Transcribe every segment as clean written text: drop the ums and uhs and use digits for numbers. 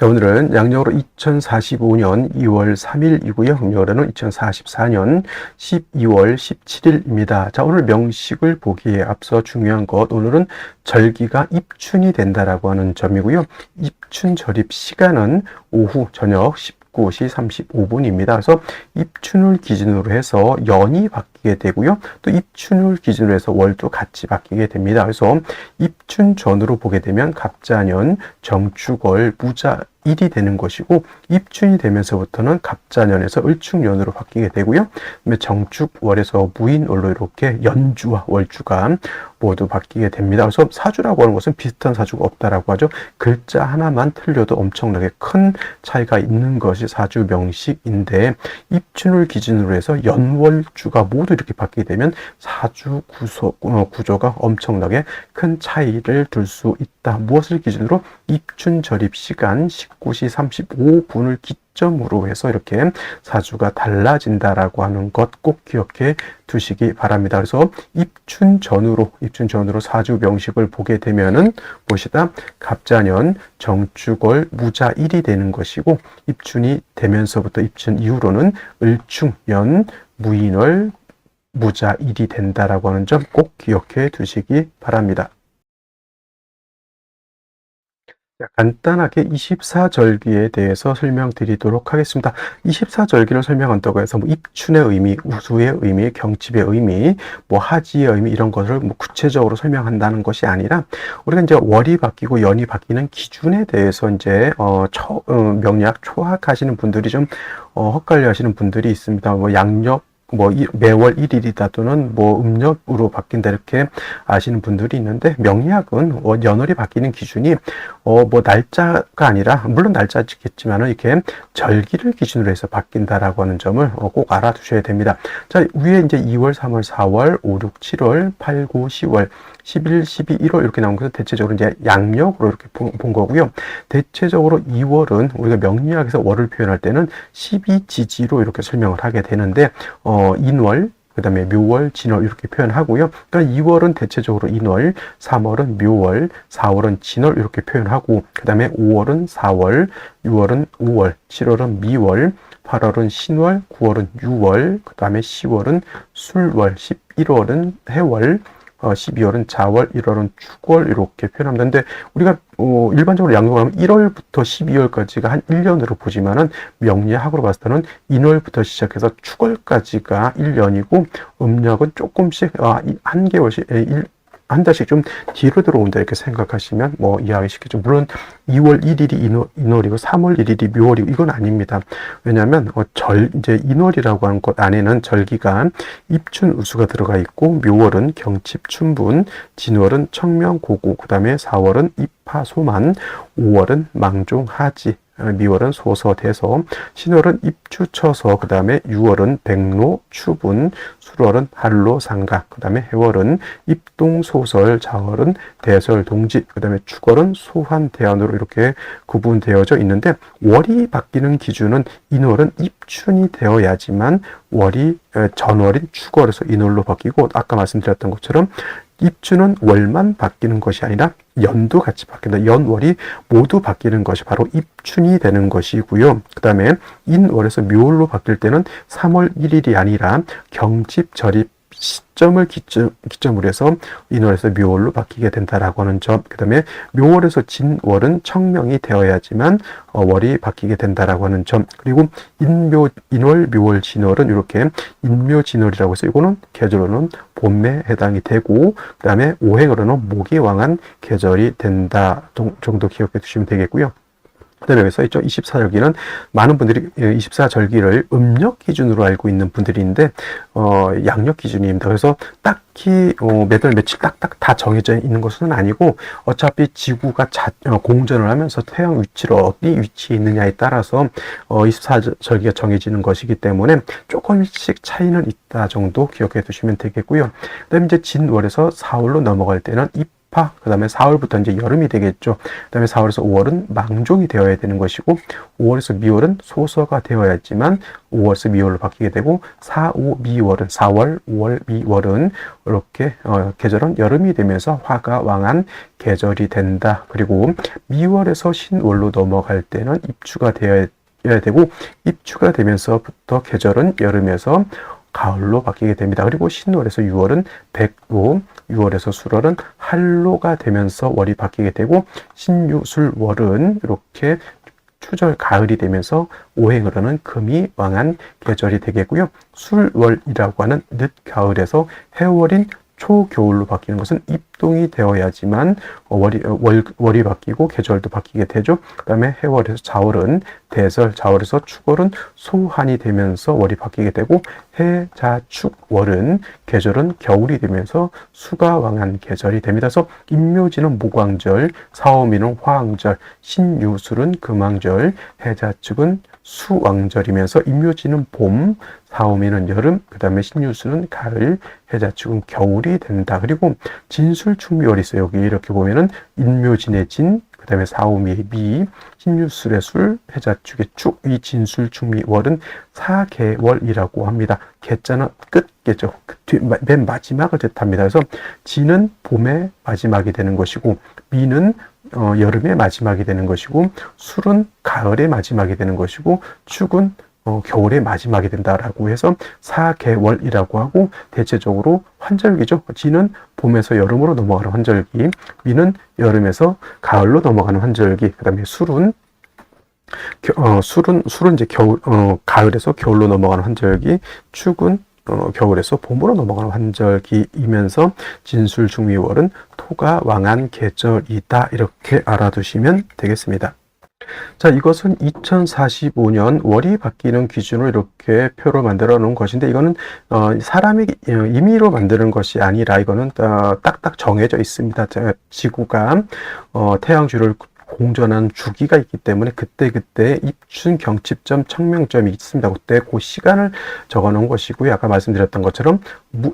자, 오늘은 양력으로 2045년 2월 3일이고요. 음력으로는 2044년 12월 17일입니다. 자, 오늘 명식을 보기에 앞서 중요한 것, 오늘은 절기가 입춘이 된다라고 하는 점이고요. 입춘 절입 시간은 오후 저녁 19시 35분입니다. 그래서 입춘을 기준으로 해서 연이 바뀌게 되고요. 또 입춘을 기준으로 해서 월도 같이 바뀌게 됩니다. 그래서 입춘 전으로 보게 되면 갑자년, 정축월, 무자일이 되는 것이고, 입춘이 되면서부터는 갑자년에서 을축년으로 바뀌게 되고요. 그다음에 정축월에서 무인월로 이렇게 연주와 월주가 모두 바뀌게 됩니다. 그래서 사주라고 하는 것은 비슷한 사주가 없다라고 하죠. 글자 하나만 틀려도 엄청나게 큰 차이가 있는 것이 사주 명식인데, 입춘을 기준으로 해서 연월주가 모두 이렇게 바뀌게 되면 사주 구조가 엄청나게 큰 차이를 둘 수 있다. 무엇을 기준으로? 입춘 절입 시간 19시 35분을 기점으로 해서 이렇게 사주가 달라진다라고 하는 것 꼭 기억해 두시기 바랍니다. 그래서 입춘 전으로 사주 명식을 보게 되면은 무엇이다? 갑자년, 정축월, 무자일이 되는 것이고, 입춘이 되면서부터 입춘 이후로는 을축년, 무인월, 무자일이 된다라고 하는 점 꼭 기억해 두시기 바랍니다. 간단하게 24절기에 대해서 설명드리도록 하겠습니다. 24절기를 설명한다고 해서 입춘의 의미, 우수의 의미, 경칩의 의미, 하지의 의미 이런 것을 구체적으로 설명한다는 것이 아니라, 우리가 이제 월이 바뀌고 연이 바뀌는 기준에 대해서 이제 명리학 초학하시는 분들이 좀 헛갈려 하시는 분들이 있습니다. 양력 매월 1일이다 또는 음력으로 바뀐다 이렇게 아시는 분들이 있는데, 명리학은 연월이 바뀌는 기준이 날짜가 아니라, 물론 날짜겠지만은 이렇게 절기를 기준으로 해서 바뀐다라고 하는 점을 꼭 알아두셔야 됩니다. 자, 위에 이제 2월, 3월, 4월, 5, 6, 7월, 8, 9, 10월, 11, 12, 1월 이렇게 나온 것은 대체적으로 이제 양력으로 이렇게 본 거고요. 대체적으로 2월은 우리가 명리학에서 월을 표현할 때는 12지지로 이렇게 설명을 하게 되는데, 인월, 그 다음에 묘월, 진월 이렇게 표현하고요. 그러니까 2월은 대체적으로 인월, 3월은 묘월, 4월은 진월 이렇게 표현하고, 그 다음에 5월은 4월, 6월은 5월, 7월은 미월, 8월은 신월, 9월은 유월, 그 다음에 10월은 술월, 11월은 해월, 12월은 자월, 1월은 축월 이렇게 표현합니다. 근데 우리가 일반적으로 양력을 하면 1월부터 12월까지가 한 1년으로 보지만은, 명리학으로 봤을 때는 인월부터 시작해서 축월까지가 1년이고, 음력은 조금씩 한 개월씩 한 달씩 좀 뒤로 들어온다 이렇게 생각하시면 이해하기 쉽겠죠. 물론 2월 1일이 인월이고 3월 1일이 묘월이고 이건 아닙니다. 왜냐하면 이제 인월이라고 하는 것 안에는 절기가 입춘 우수가 들어가 있고, 묘월은 경칩 춘분, 진월은 청명 고구, 그 다음에 4월은 입하 소만, 5월은 망종 하지, 미월은 소서 대서, 신월은 입추 처서, 그 다음에 6월은 백로 추분, 술월은 한로 상각, 그 다음에 해월은 입동 소설, 자월은 대설 동지, 그 다음에 축월은 소환 대안으로 이렇게 구분되어져 있는데, 월이 바뀌는 기준은 인월은 입춘이 되어야지만 월이 전월인 축월에서 인월로 바뀌고, 아까 말씀드렸던 것처럼 입춘은 월만 바뀌는 것이 아니라 연도 같이 바뀐다. 연월이 모두 바뀌는 것이 바로 입춘이 되는 것이고요. 그 다음에 인월에서 묘월로 바뀔 때는 3월 1일이 아니라 경칩 절입 시점을 기점으로 해서 인월에서 묘월로 바뀌게 된다라고 하는 점, 그 다음에 묘월에서 진월은 청명이 되어야지만 월이 바뀌게 된다라고 하는 점, 그리고 인월, 묘월, 진월은 이렇게 인묘진월이라고 해서 이거는 계절로는 봄에 해당이 되고, 그 다음에 오행으로는 목이 왕한 계절이 된다 정도 기억해 두시면 되겠고요. 그 다음에 여기서 있죠. 24절기는 많은 분들이 24절기를 음력 기준으로 알고 있는 분들이 있는데, 양력 기준입니다. 그래서 딱히 몇 월 며칠 딱딱 다 정해져 있는 것은 아니고, 어차피 지구가 공전을 하면서 태양 위치로 어디 위치에 있느냐에 따라서 24절기가 정해지는 것이기 때문에 조금씩 차이는 있다 정도 기억해 두시면 되겠고요. 그 다음에 이제 진월에서 사월로 넘어갈 때는 입하, 그 다음에 4월부터 이제 여름이 되겠죠. 그 다음에 4월에서 5월은 망종이 되어야 되는 것이고, 5월에서 미월은 소서가 되어야지만 5월에서 미월로 바뀌게 되고, 4, 5, 미월은 4월, 5월, 미월은 이렇게 계절은 여름이 되면서 화가 왕한 계절이 된다. 그리고 미월에서 신월로 넘어갈 때는 입추가 되어야 되고, 입추가 되면서부터 계절은 여름에서 가을로 바뀌게 됩니다. 그리고 신월에서 6월은 백로, 6월에서 술월은 한로가 되면서 월이 바뀌게 되고, 신유술월은 이렇게 추절 가을이 되면서 오행을 하는 금이 왕한 계절이 되겠고요. 술월이라고 하는 늦가을에서 해월인 초겨울로 바뀌는 것은 입동이 되어야지만 월이 바뀌고 계절도 바뀌게 되죠. 그 다음에 해월에서 자월은 대설, 자월에서 축월은 소한이 되면서 월이 바뀌게 되고, 해자축월은 계절은 겨울이 되면서 수가 왕한 계절이 됩니다. 그래서 임묘지는 모광절, 사오미는 화왕절, 신유술은 금왕절, 해자축은 수왕절이면서 임묘지는 봄, 사오미는 여름, 그 다음에 신유술은 가을, 해자축은 겨울이 된다. 그리고 진술충미월이 있어요. 여기 이렇게 보면은 임묘진의 진, 그 다음에 사오미의 미, 신유술의 술, 해자축의 축, 이 진술충미월은 사계월이라고 합니다. 개자는 끝개죠. 맨 마지막을 뜻합니다. 그래서 진은 봄의 마지막이 되는 것이고, 미는 여름의 마지막이 되는 것이고, 술은 가을의 마지막이 되는 것이고, 축은 겨울의 마지막이 된다라고 해서 사계월이라고 하고, 대체적으로 환절기죠. 진은 봄에서 여름으로 넘어가는 환절기, 미는 여름에서 가을로 넘어가는 환절기, 그 다음에 술은 이제 가을에서 겨울로 넘어가는 환절기, 축은 겨울에서 봄으로 넘어가는 환절기이면서 진술중미월은 토가 왕한 계절이다. 이렇게 알아두시면 되겠습니다. 자, 이것은 2045년 월이 바뀌는 기준으로 이렇게 표로 만들어 놓은 것인데, 이거는 사람이 임의로 만드는 것이 아니라 이거는 딱딱 정해져 있습니다. 지구가 태양주를 공전한 주기가 있기 때문에 그때그때 입춘 경칩점 청명점이 있습니다. 그때 그 시간을 적어 놓은 것이고요. 아까 말씀드렸던 것처럼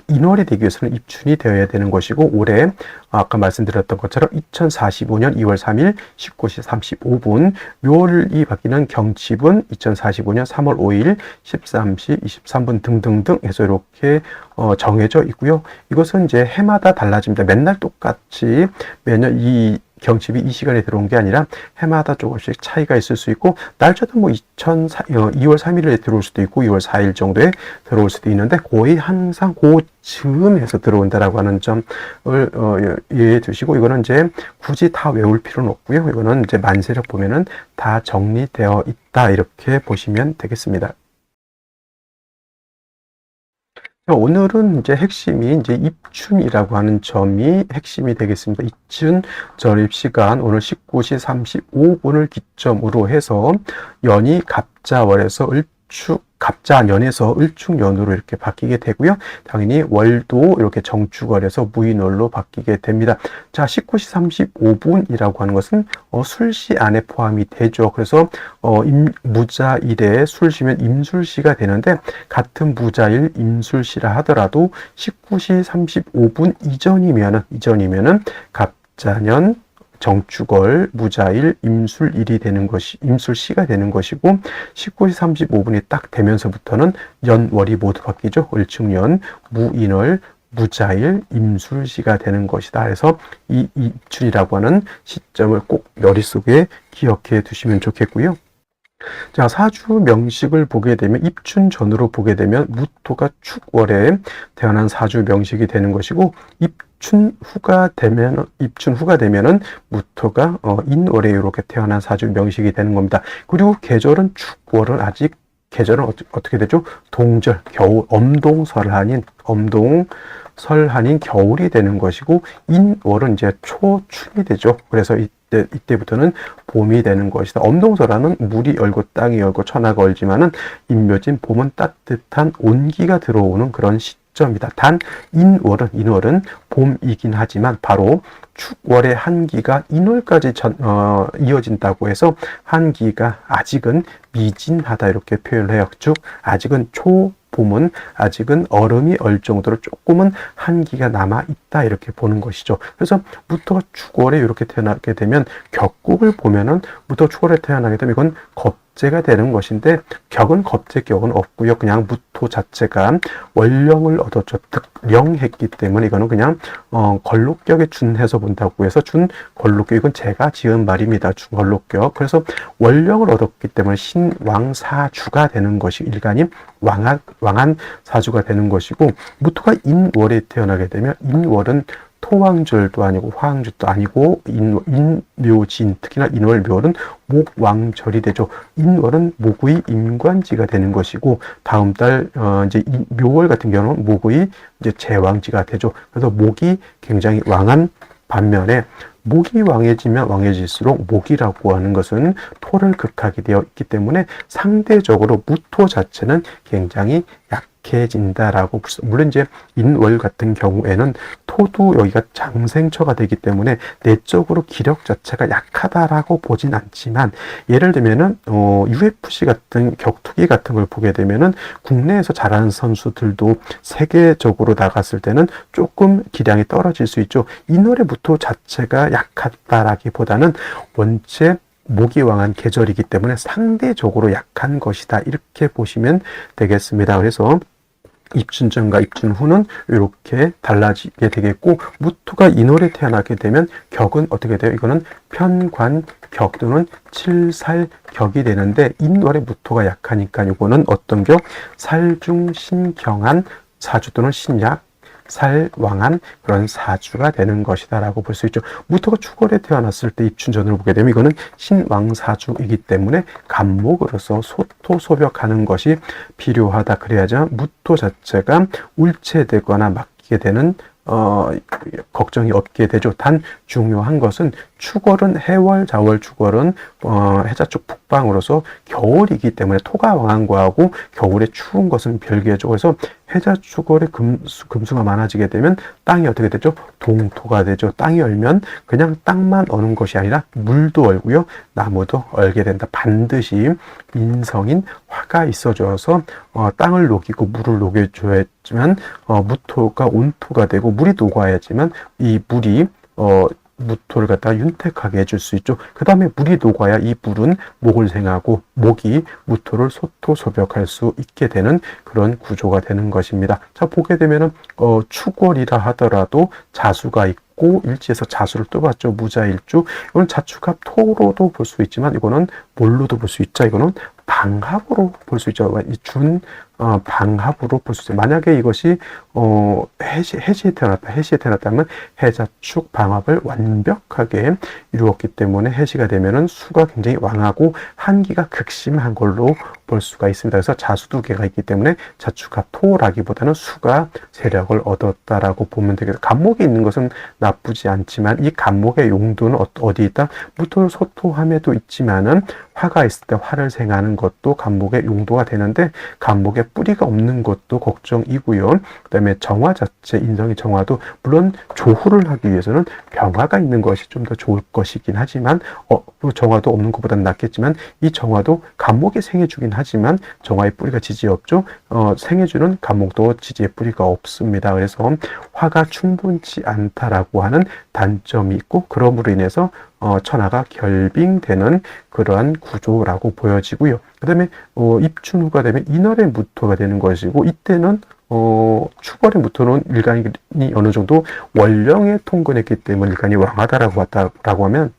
인월이 되기 위해서는 입춘이 되어야 되는 것이고, 올해 아까 말씀드렸던 것처럼 2045년 2월 3일 19시 35분, 묘월이 바뀌는 경칩은 2045년 3월 5일 13시 23분 등등등 해서 이렇게 정해져 있고요. 이것은 이제 해마다 달라집니다. 맨날 똑같이 매년 이 경칩이 이 시간에 들어온 게 아니라 해마다 조금씩 차이가 있을 수 있고, 날짜도 뭐 2월 3일에 들어올 수도 있고 2월 4일 정도에 들어올 수도 있는데, 거의 항상 그 즈음에서 들어온다라고 하는 점을 이해해 두시고, 이거는 이제 굳이 다 외울 필요는 없고요. 이거는 이제 만세력 보면은 다 정리되어 있다. 이렇게 보시면 되겠습니다. 오늘은 이제 핵심이 이제 입춘이라고 하는 점이 핵심이 되겠습니다. 입춘 절입 시간 오늘 19시 35분을 기점으로 해서 연이 갑자월에서 갑자년에서 을축년으로 이렇게 바뀌게 되고요. 당연히 월도 이렇게 정축월에서 무인월로 바뀌게 됩니다. 자, 19시 35분이라고 하는 것은 술시 안에 포함이 되죠. 그래서 무자일에 술시면 임술시가 되는데, 같은 무자일 임술시라 하더라도 19시 35분 이전이면은 갑자년 정축월, 무자일, 임술일이 되는 것이, 임술시가 되는 것이고, 19시 35분이 딱 되면서부터는 연월이 모두 바뀌죠. 을축년, 무인월, 무자일, 임술시가 되는 것이다. 그래서 이 입춘이라고 하는 시점을 꼭 머릿속에 기억해 두시면 좋겠고요. 자, 사주 명식을 보게 되면, 입춘 전으로 보게 되면 무토가 축월에 태어난 사주 명식이 되는 것이고, 입춘 후가 되면은 무토가 인월에 이렇게 태어난 사주 명식이 되는 겁니다. 그리고 계절은 축월은 아직 계절은 어떻게 되죠? 동절, 겨울, 엄동설한인 겨울이 되는 것이고, 인월은 이제 초춘이 되죠. 그래서 이때부터는 봄이 되는 것이다. 엄동설화는 물이 얼고 땅이 얼고 천하가 얼지만은, 임묘진 봄은 따뜻한 온기가 들어오는 그런 시점 적절합니다. 단 인월은 봄이긴 하지만 바로 축월의 한기가 인월까지 이어진다고 해서 한기가 아직은 미진하다 이렇게 표현을 해요. 즉 아직은 봄은 아직은 얼음이 얼 정도로 조금은 한기가 남아있다 이렇게 보는 것이죠. 그래서 무토가 축월에 이렇게 태어나게 되면 격국을 보면은 무토 축월에 태어나게 되면 이건 겁재가 되는 것인데 격은 겁재격은 없고요. 그냥 무토 자체가 원령을 얻었죠. 득령했기 때문에 이거는 그냥 걸록격에 준해서 본다고 해서 준 걸록격 이건 제가 지은 말입니다. 준 걸록격. 그래서 원령을 얻었기 때문에 신왕사주가 되는 것이 일간이 왕한 사주가 되는 것이고 무토가 인월에 태어나게 되면 인월은 토왕절도 아니고 화왕절도 아니고 인묘진 특히나 인월묘월은 목왕절이 되죠. 인월은 목의 임관지가 되는 것이고 다음 달 이제 묘월 같은 경우는 목의 이제 제왕지가 되죠. 그래서 목이 굉장히 왕한 반면에 목이 왕해지면 왕해질수록 목이라고 하는 것은 토를 극하게 되어 있기 때문에 상대적으로 무토 자체는 굉장히 약해진다라고 물론 이제 인월 같은 경우에는 토도 여기가 장생처가 되기 때문에 내적으로 기력 자체가 약하다라고 보진 않지만 예를 들면은 UFC 같은 격투기 같은 걸 보게 되면은 국내에서 잘하는 선수들도 세계적으로 나갔을 때는 조금 기량이 떨어질 수 있죠. 인월의 무토 자체가 약하다라기보다는 원체 목이 왕한 계절이기 때문에 상대적으로 약한 것이다 이렇게 보시면 되겠습니다. 그래서 입춘 전과 입춘 후는 이렇게 달라지게 되겠고 무토가 인월에 태어나게 되면 격은 어떻게 돼요? 이거는 편관격 또는 칠살격이 되는데 인월에 무토가 약하니까 이거는 어떤 격? 살중신경한 사주 또는 신약 살왕한 그런 사주가 되는 것이다 라고 볼 수 있죠. 무토가 축월에 태어났을 때 입춘전을 보게 되면 이거는 신왕사주이기 때문에 간목으로서 소토소벽하는 것이 필요하다 그래야지 무토 자체가 울체되거나 막히게 되는 걱정이 없게 되죠. 단 중요한 것은 축월은 해월, 자월, 축월은 해자축 북방으로서 겨울이기 때문에 토가 왕한 거하고 겨울에 추운 것은 별개죠. 그래서 해자축월에 금수가 많아지게 되면 땅이 어떻게 되죠? 동토가 되죠. 땅이 얼면 그냥 땅만 어는 것이 아니라 물도 얼고요. 나무도 얼게 된다. 반드시 인성인 화가 있어줘서 땅을 녹이고 물을 녹여줘야지만 무토가 온토가 되고 물이 녹아야지만 이 물이 무토를 갖다가 윤택하게 해줄 수 있죠. 그 다음에 물이 녹아야 이 물은 목을 생하고 목이 무토를 소토소벽할 수 있게 되는 그런 구조가 되는 것입니다. 자, 보게 되면은 축월이라 하더라도 자수가 있고 일지에서 자수를 또 봤죠. 무자일주. 이건 자축합 토로도 볼 수 있지만 이거는 뭘로도 볼 수 있죠. 이거는 방합으로 볼 수 있죠. 방합으로 볼 수 있어요. 만약에 이것이 해시에 태어났다면 해자축 방합을 완벽하게 이루었기 때문에 해시가 되면은 수가 굉장히 왕하고 한기가 극심한 걸로 볼 수가 있습니다. 그래서 자수 두 개가 있기 때문에 자축합 토라기보다는 수가 세력을 얻었다라고 보면 되겠다. 간목이 있는 것은 나쁘지 않지만 이 간목의 용도는 어디 있다? 무토 소토함에도 있지만은 화가 있을 때 화를 생하는 것도 간목의 용도가 되는데 간목의 뿌리가 없는 것도 걱정이고요. 그 다음에 정화 자체, 인성의 정화도 물론 조후를 하기 위해서는 병화가 있는 것이 좀 더 좋을 것이긴 하지만 정화도 없는 것보다는 낫겠지만 이 정화도 간목이 생해주긴 하지만 정화의 뿌리가 지지에 없죠. 생해주는 간목도 지지에 뿌리가 없습니다. 그래서 화가 충분치 않다라고 하는 단점이 있고 그럼으로 인해서 천하가 결빙되는 그러한 구조라고 보여지고요. 그 다음에 입춘후가 되면 인월의 무토가 되는 것이고 이때는 축월의 무토는 일간이 어느 정도 원령에 통근했기 때문에 일간이 왕하다라고 봤다라고 하면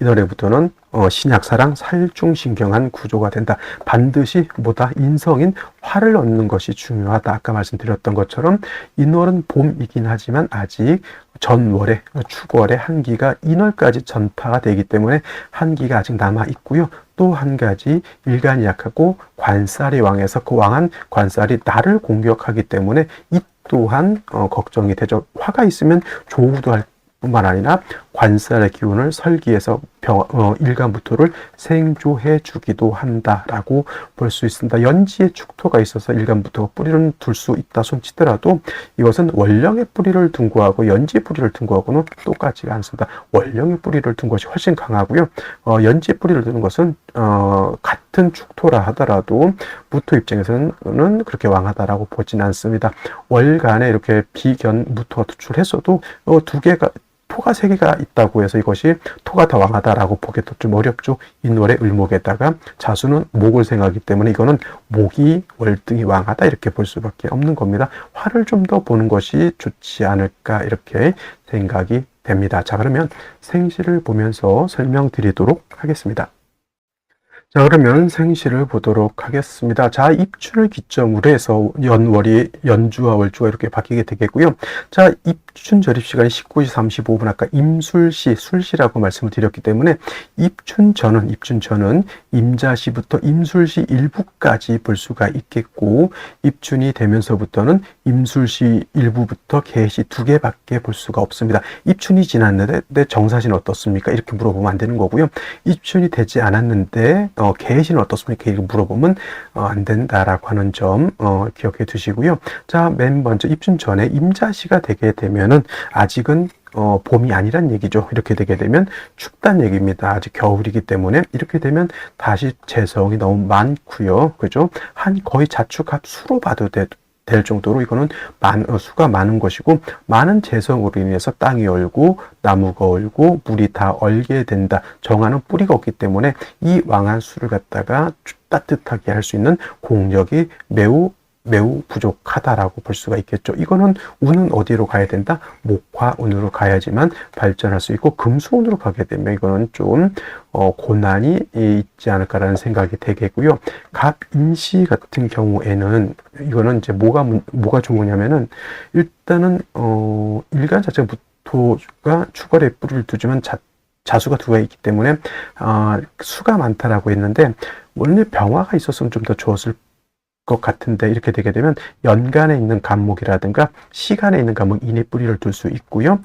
인월의 무토는 신약사랑 살중신경한 구조가 된다. 반드시 뭐다? 인성인 화를 얻는 것이 중요하다. 아까 말씀드렸던 것처럼 인월은 봄이긴 하지만 아직 전월에 축월의 한기가 인월까지 전파가 되기 때문에 한기가 아직 남아 있고요. 또 한 가지 일간이 약하고 관살이 왕해서 그 왕한 관살이 나를 공격하기 때문에 이 또한 걱정이 되죠. 화가 있으면 조우도 할 뿐만 아니라 관살의 기운을 설기에서 일간무토를 생조해 주기도 한다라고 볼 수 있습니다. 연지에 축토가 있어서 일간무토가 뿌리를 둘 수 있다 손치더라도 이것은 월령의 뿌리를 둔 거하고 연지의 뿌리를 둔 거하고는 똑같지가 않습니다. 월령의 뿌리를 둔 것이 훨씬 강하고요. 연지의 뿌리를 두는 것은 같은 축토라 하더라도 무토 입장에서는 그렇게 왕하다라고 보진 않습니다. 월간에 이렇게 비견 무토가 투출했어도 두 개가 토가 세 개가 있다고 해서 이것이 토가 더 왕하다라고 보기도 좀 어렵죠. 인월의 을목에다가 자수는 목을 생하기 때문에 이거는 목이 월등히 왕하다 이렇게 볼 수밖에 없는 겁니다. 화를 좀 더 보는 것이 좋지 않을까 이렇게 생각이 됩니다. 자, 그러면 생시를 보면서 설명드리도록 하겠습니다. 자, 그러면 생시를 보도록 하겠습니다. 자, 입춘을 기점으로 해서 연월이 연주와 월주가 이렇게 바뀌게 되겠고요. 자, 입춘 절입 시간이 19시 35분 아까 임술시, 술시라고 말씀을 드렸기 때문에 입춘 전은 임자시부터 임술시 일부까지 볼 수가 있겠고, 입춘이 되면서부터는 임술시 일부부터 개시 두 개밖에 볼 수가 없습니다. 입춘이 지났는데 정사시는 어떻습니까? 이렇게 물어보면 안 되는 거고요. 입춘이 되지 않았는데 개시는 어떻습니까? 이렇게 물어보면 안 된다라고 하는 점 기억해 두시고요. 자, 맨 먼저 입춘 전에 임자시가 되게 되면은 아직은 봄이 아니란 얘기죠. 이렇게 되게 되면 춥단 얘기입니다. 아직 겨울이기 때문에 이렇게 되면 다시 재성이 너무 많고요. 그죠? 거의 자축합수로 봐도 될 정도로 이거는 수가 많은 것이고, 많은 재성으로 인해서 땅이 얼고 나무가 얼고 물이 다 얼게 된다. 정화는 뿌리가 없기 때문에 이 왕한 수를 갖다가 따뜻하게 할 수 있는 공력이 매우 부족하다라고 볼 수가 있겠죠. 이거는 운은 어디로 가야 된다? 목화운으로 가야지만 발전할 수 있고, 금수운으로 가게 되면 이거는 좀 고난이 있지 않을까라는 생각이 되겠고요. 갑인시 같은 경우에는 이거는 이제 뭐가 좋은 거냐면은, 일단은 일간 자체가 무토가 추월에 뿌리를 두지만 자수가 두 개 있기 때문에 수가 많다라고 했는데, 원래 병화가 있었으면 좀 더 좋았을 것 같은데, 이렇게 되게 되면 연간에 있는 간목이라든가 시간에 있는 간목 인의 뿌리를 둘 수 있고요.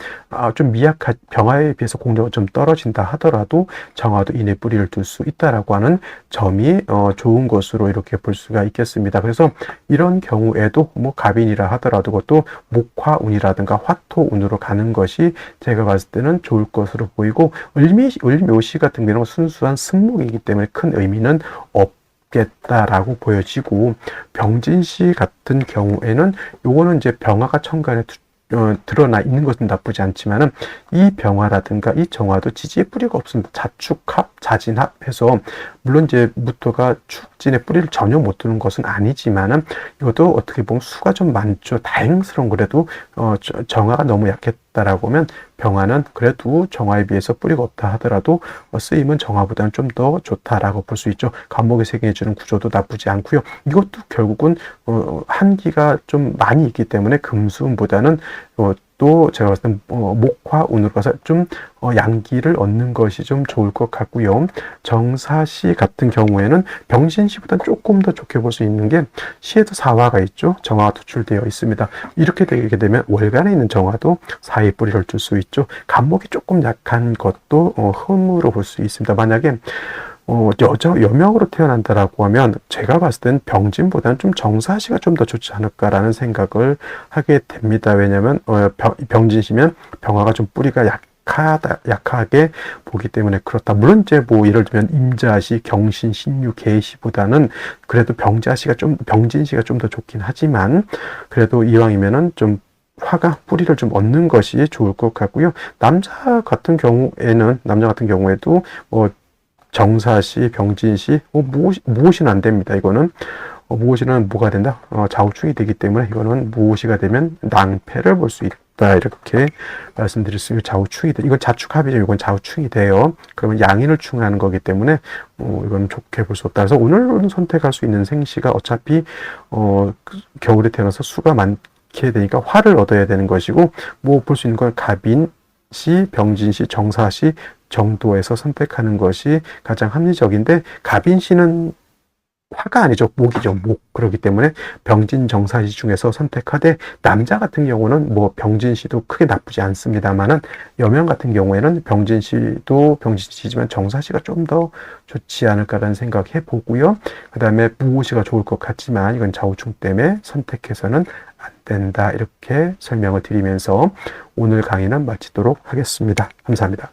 좀 미약한 병화에 비해서 공력은 좀 떨어진다 하더라도 정화도 인의 뿌리를 둘 수 있다라고 하는 점이 좋은 것으로 이렇게 볼 수가 있겠습니다. 그래서 이런 경우에도 뭐 갑인이라 하더라도 그것도 목화운이라든가 화토운으로 가는 것이 제가 봤을 때는 좋을 것으로 보이고, 을묘시 같은 경우는 순수한 승목이기 때문에 큰 의미는 없겠다라고 보여지고, 병진시 같은 경우에는 요거는 이제 병화가 천간에 드러나 있는 것은 나쁘지 않지만은, 이 병화라든가 이 정화도 지지의 뿌리가 없습니다. 자축합, 자진합해서 물론 이제 무토가 축진의 뿌리를 전혀 못 두는 것은 아니지만은, 이것도 어떻게 보면 수가 좀 많죠. 다행스러운 그래도 정화가 너무 약했다라고 하면 병화는 그래도 정화에 비해서 뿌리가 없다 하더라도 쓰임은 정화보다는 좀 더 좋다라고 볼 수 있죠. 간목이 세경해주는 구조도 나쁘지 않고요. 이것도 결국은 한기가 좀 많이 있기 때문에 금수운보다는 또 제가 봤을 땐 목화운으로 가서 좀 양기를 얻는 것이 좀 좋을 것 같고요. 정사시 같은 경우에는 병신시보다는 조금 더 좋게 볼 수 있는 게, 시에도 사화가 있죠. 정화가 도출되어 있습니다. 이렇게 되게 되면 월간에 있는 정화도 사의 뿌리를 둘 수 있죠. 간목이 조금 약한 것도 흠으로 볼 수 있습니다. 만약에 여명으로 태어난다라고 하면 제가 봤을 땐 병진보다는 좀 정사시가 좀 더 좋지 않을까라는 생각을 하게 됩니다. 왜냐하면 병진시면 병화가 좀 뿌리가 약하게 보기 때문에 그렇다. 물론 이제 뭐 예를 들면 임자시, 경신, 신유, 계시보다는 그래도 병진시가 좀 더 좋긴 하지만, 그래도 이왕이면은 좀 화가 뿌리를 좀 얻는 것이 좋을 것 같고요. 남자 같은 경우에도 정사시, 병진시, 무엇이는 안 됩니다. 이거는 무엇이는 뭐가 된다? 좌우충이 되기 때문에 이거는 무엇이가 되면 낭패를 볼 수 있다. 이렇게 말씀드릴 수 있어요. 좌우충이 돼. 이건 자축합이죠. 이건 좌우충이 돼요. 그러면 양인을 충하는 거기 때문에 이건 좋게 볼 수 없다. 그래서 오늘은 선택할 수 있는 생시가 어차피 겨울에 태어나서 수가 많게 되니까 화를 얻어야 되는 것이고, 뭐 볼 수 있는 건 갑인시, 병진시, 정사시 정도에서 선택하는 것이 가장 합리적인데, 갑인시는 화가 아니죠. 목이죠. 목. 그렇기 때문에 병진 정사시 중에서 선택하되 남자 같은 경우는 뭐 병진시도 크게 나쁘지 않습니다만은 여명 같은 경우에는 병진시도 병진시지만 정사시가 좀 더 좋지 않을까라는 생각해 보고요. 그 다음에 무오시가 좋을 것 같지만 이건 좌우충 때문에 선택해서는 안 된다. 이렇게 설명을 드리면서 오늘 강의는 마치도록 하겠습니다. 감사합니다.